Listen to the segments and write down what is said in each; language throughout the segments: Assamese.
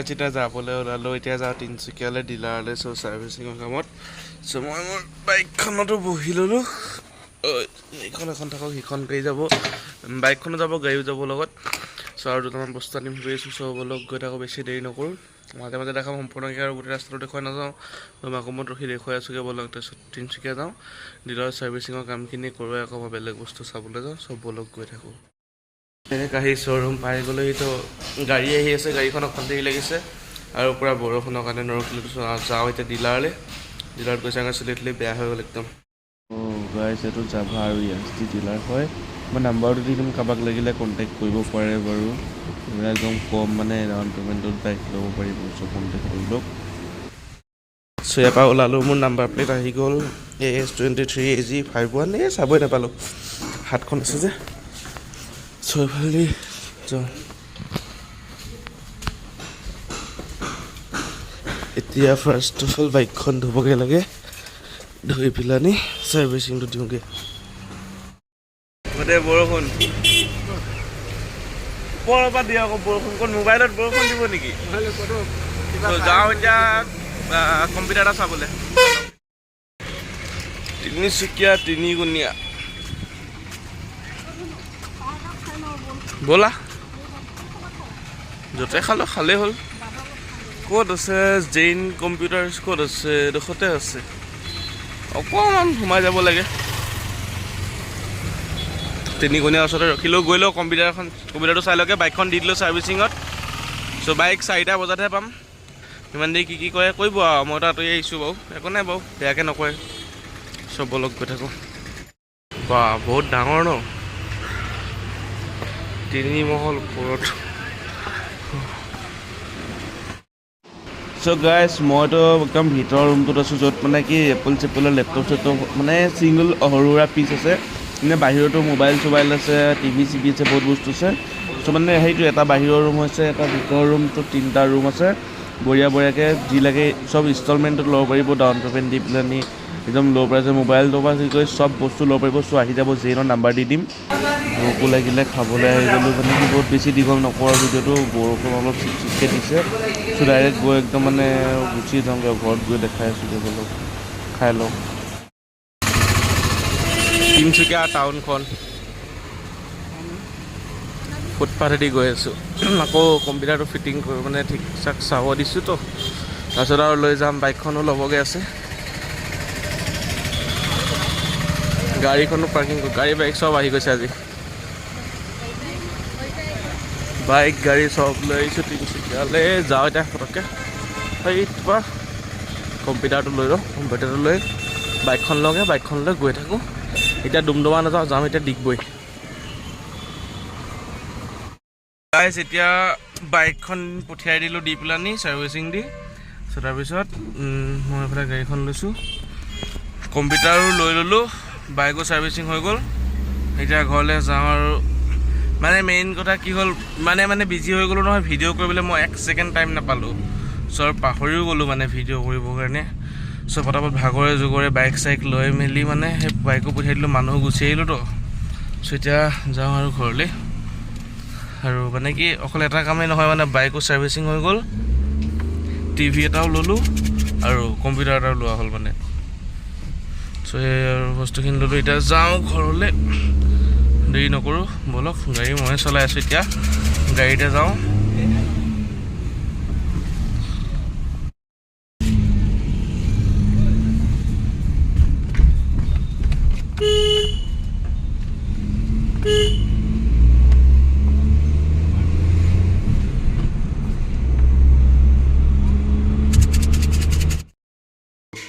এতিয়া যাবলৈ ওলালো এতিয়া যাওঁ তিনিচুকীয়ালৈ ডিলাৰলৈ চ' ছাৰ্ভিচিঙৰ কামত চ' মই মোৰ বাইকখনতো বহি ল'লোঁ এইখন এখন থাকক সিখন গাড়ী যাব বাইকখনো যাব গাড়ীও যাব লগত চ' আৰু দুটামান বস্তু আনিম ভাবি আছোঁ চ' বলক গৈ থাকোঁ বেছি দেৰি নকৰোঁ মাজে মাজে দেখাম সম্পূৰ্ণকৈ আৰু গোটেই ৰাস্তাটো দেখুৱাই নাযাওঁ মই মাকুমত ৰখি দেখুৱাই আছোঁগৈ বলক তাৰপিছত তিনিচুকীয়া যাওঁ ডিলাৰৰ ছাৰ্ভিচিঙৰ কামখিনি কৰোঁ আকৌ মই বেলেগ বস্তু চাবলৈ যাওঁ চ' বলক গৈ থাকোঁ আহি শ্ব'ৰুম পাই গ'লেহিতো গাড়ী আহি আছে গাড়ীখন অশান্তি লাগিছে আৰু পূৰা বৰষুণৰ কাৰণে নৰখিলোঁ যাওঁ এতিয়া ডিলাৰত গৈছে চুলি বেয়া হৈ গ'ল একদম গাইছ এইটো জাভা আৰু ইয়াছটি ডিলাৰ হয় মই নাম্বাৰটো দি দিম কাৰোবাক লাগিলে কণ্টেক্ট কৰিব পাৰে বাৰু একদম কম মানে ডাউন পে'মেণ্টত বাইক ল'ব পাৰিব চ' কণ্টেক্ট কৰি লওক চ' ইয়াৰ পৰা ওলালোঁ মোৰ নাম্বাৰ প্লেট আহি গ'ল AS23 AG 51 এই চাবই নাপালোঁ হাতখন আছে যে চ' এইফালে যাওঁ এতিয়া ফাৰ্ষ্ট অফ অল বাইকখন ধুবগৈ লাগে ধুই পেলানি ছাৰ্ভিচিংটো দিওঁগৈ গোটেই বৰষুণ ওপৰৰ পৰা দিয়ে আকৌ বৰষুণ ক'ত মোবাইলত বৰষুণ দিব নেকি যাওঁ এতিয়া কম্পিউটাৰ এটা চাবলৈ তিনিচুকীয়া তিনিগুণীয়া ব'লা য'তে খালেই হ'ল ক'ত আছে জৈন কম্পিউটাৰ ক'ত আছে এডোখৰতে আছে অকণমান সোমাই যাব লাগে তিনিগুণীয়া ওচৰতে ৰখিলেও গৈ লওঁ কম্পিউটাৰটো চাই লওঁগৈ বাইকখন দি দিলোঁ ছাৰ্ভিচিঙত চ' বাইক 4টা বজাতহে পাম ইমান দেৰি কি কৰে কৰিব আৰু মই তাত আহিছোঁ বাৰু একো নাই বাৰু বেয়াকৈ নকৰে চব বলক গৈ থাকোঁ বা বহুত ডাঙৰ ন 3 মহল ওপৰত চ' গাইছ মইতো একদম ভিতৰৰ ৰুমটোত আছোঁ য'ত মানে কি এপলৰ লেপটপ চেপটপ মানে ছিংগল সৰু সুৰা পিচ আছে মানে বাহিৰতো মোবাইল চোবাইল আছে টিভি চিভি আছে বহুত বস্তু আছে চ' মানে সেইটো এটা বাহিৰৰ ৰুম হৈছে এটা ভিতৰৰ ৰুমটো 3টা ৰুম আছে বঢ়িয়াকৈ যি লাগে চব ইনষ্টলমেণ্টত ল'ব পাৰিব ডাউন পে'মেণ্ট দি পেলানি একদম ল' প্ৰাইচৰ মোবাইলটো পৰা যি কৰি চব বস্তু ল'ব পাৰিব চ' আহি যাব জেইনৰ নাম্বাৰ দি দিম মোকো লাগিলে খাবলৈ আহি গ'লোঁ মানে কি বহুত বেছি দীঘল নকৰোঁ ভিডিঅ'টো বৰষুণ অলপ চিপচিপকৈ দিছে চ' ডাইৰেক্ট গৈ একদম মানে গুচি যাওঁগৈ ঘৰত গৈ দেখাই আছোঁ অলপ খাই লওঁ তিনিচুকীয়া টাউনখন ফুটপাথেদি গৈ আছোঁ আকৌ কম্পিউটাৰটো ফিটিং কৰি মানে ঠিক ঠাক চাব দিছোঁতো তাৰপিছত আৰু লৈ যাম বাইকখনো ল'বগৈ আছে গাড়ীখনো পাৰ্কিং গাড়ী বাইক চব আহি গৈছে আজি বাইক গাড়ী চব লৈ আহিছোঁ তিনিচুকীয়ালৈ যাওঁ এতিয়া পটককৈ সেইটোপা কম্পিউটাৰটো লৈ লওঁ কম্পিউটাৰটো লৈ বাইকখন লওঁগৈ বাইকখন লৈ গৈ থাকোঁ এতিয়া ডুমডুমা নাযাওঁ যাম এতিয়া ডিগবৈ গাইছ এতিয়া বাইকখন পঠিয়াই দিলোঁ দি পেলানি ছাৰ্ভিচিং দি তাৰপিছত মই এইফালে গাড়ীখন লৈছোঁ কম্পিউটাৰো লৈ ল'লোঁ বাইকো ছাৰ্ভিচিং হৈ গ'ল এতিয়া ঘৰলৈ যাওঁ আৰু মানে মেইন কথা কি হ'ল মানে বিজি হৈ গ'লোঁ নহয় ভিডিঅ' কৰিবলৈ মই 1 ছেকেণ্ড টাইম নাপালোঁ চ' পাহৰিও গ'লোঁ মানে ভিডিঅ' কৰিবৰ কাৰণে চ' পটাপট ভাগৰে জোগৰে বাইক চাইক লৈ মেলি মানে সেই বাইকো পঠিয়াই দিলোঁ মানুহ গুচি আহিলোঁতো চ' এতিয়া যাওঁ আৰু ঘৰলৈ আৰু মানে কি অকল এটা কামেই নহয় মানে বাইকো ছাৰ্ভিচিং হৈ গ'ল টিভি এটাও ল'লোঁ আৰু কম্পিউটাৰ এটাও লোৱা হ'ল মানে চ' সেই আৰু বস্তুখিনি ল'লোঁ এতিয়া যাওঁ ঘৰলৈ দেৰি নকৰোঁ বলক গাড়ী মই চলাই আছোঁ এতিয়া গাড়ীতে যাওঁ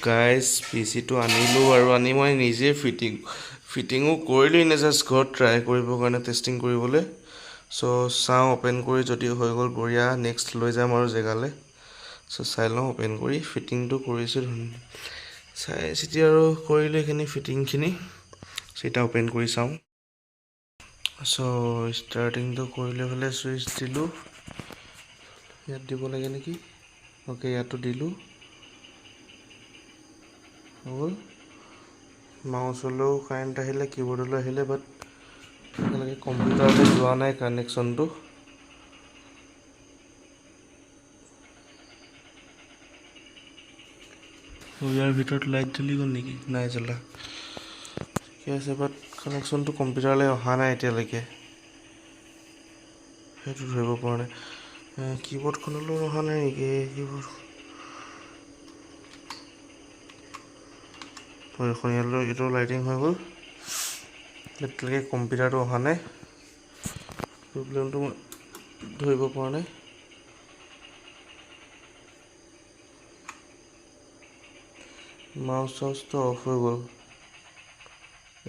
গাইজ পিচিটো আনিলোঁ আৰু আনি মই নিজে ফিটিঙো কৰিলোঁ এনে জাষ্ট ঘৰত ট্ৰাই কৰিবৰ কাৰণে টেষ্টিং কৰিবলৈ চ' চাওঁ অ'পেন কৰি যদি হৈ গ'ল বঢ়িয়া নেক্সট লৈ যাম আৰু জেগালৈ চ' চাই লওঁ অ'পেন কৰি ফিটিংটো কৰিছোঁ চাই চিতি আৰু কৰিলোঁ এইখিনি ফিটিংখিনি চ' এতিয়া অ'পেন কৰি চাওঁ চ' ষ্টাৰ্টিংটো কৰিলে ফালে ছুইচ দিলোঁ ইয়াত দিব লাগে নেকি অ'কে ইয়াতো দিলোঁ হ'ল মাউচলৈও কাৰেণ্ট আহিলে কীবৰ্ডলৈ আহিলে বাট এতিয়ালৈকে কম্পিউটাৰলৈ যোৱা নাই কানেকশ্যনটো ইয়াৰ ভিতৰত লাইট জ্বলি গ'ল নেকি? নাই জ্বলা। ঠিকে আছে, বাট কানেকশ্যনটো কম্পিউটাৰলৈ অহা নাই এতিয়ালৈকে, সেইটো ধৰিব পৰা নাই। কীবৰ্ডখনলৈও অহা নাই নেকি? কীবৰ্ড ইয়ালৈ এইটো লাইটিং হৈ গ'ল, এতিয়ালৈকে কম্পিউটাৰটো অহা নাই। প্ৰব্লেমটো মই ধৰিব পৰা নাই। মাউচ চাউচটো অফ হৈ গ'ল,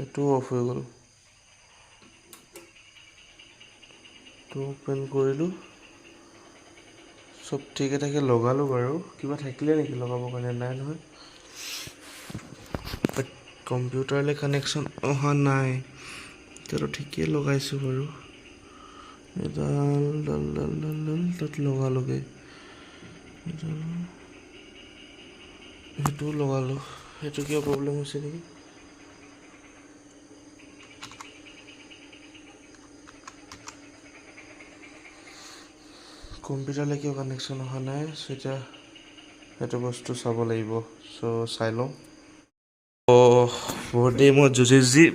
এইটোও অফ হৈ গ'ল। এইটো অ'পেন কৰিলোঁ, চব ঠিকে ঠাকে লগালোঁ বাৰু। কিবা থাকিলে নেকি লগাবৰ কাৰণে? নাই নহয়। বাট কম্পিউটাৰলৈ কানেকশ্যন অহা নাই। এতিয়াতো ঠিকেই লগাইছোঁ বাৰু। এডাল তাত লগালোগৈ, সেইটোও লগালোঁ। সেইটো কিবা প্ৰব্লেম হৈছে নেকি? কম্পিউটাৰলৈ কিয় কানেকশ্যন অহা নাই? চ' এতিয়া সেইটো বস্তু চাব লাগিব। চ' চাই লওঁ। বহুত দেৰি মই যুঁজি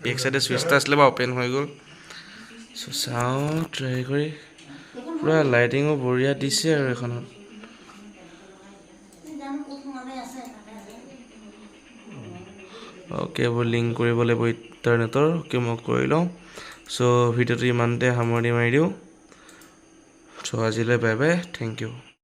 বেক চাইডে চুইচ এটা আছিলে বা অ'পেন হৈ গ'ল। চ' চাওঁ ট্ৰাই কৰি। পূৰা লাইটিঙো বঢ়িয়া দিছে আৰু এখনত। অ'কে, মই লিংক কৰিব লাগিব ইণ্টাৰনেটৰ। অ'কে, মই কৰি লওঁ। চ' ভিডিঅ'টো ইমানতে সামৰণি মাৰি দিওঁ। চ' আজিলৈ বাই বাই, থেংক ইউ।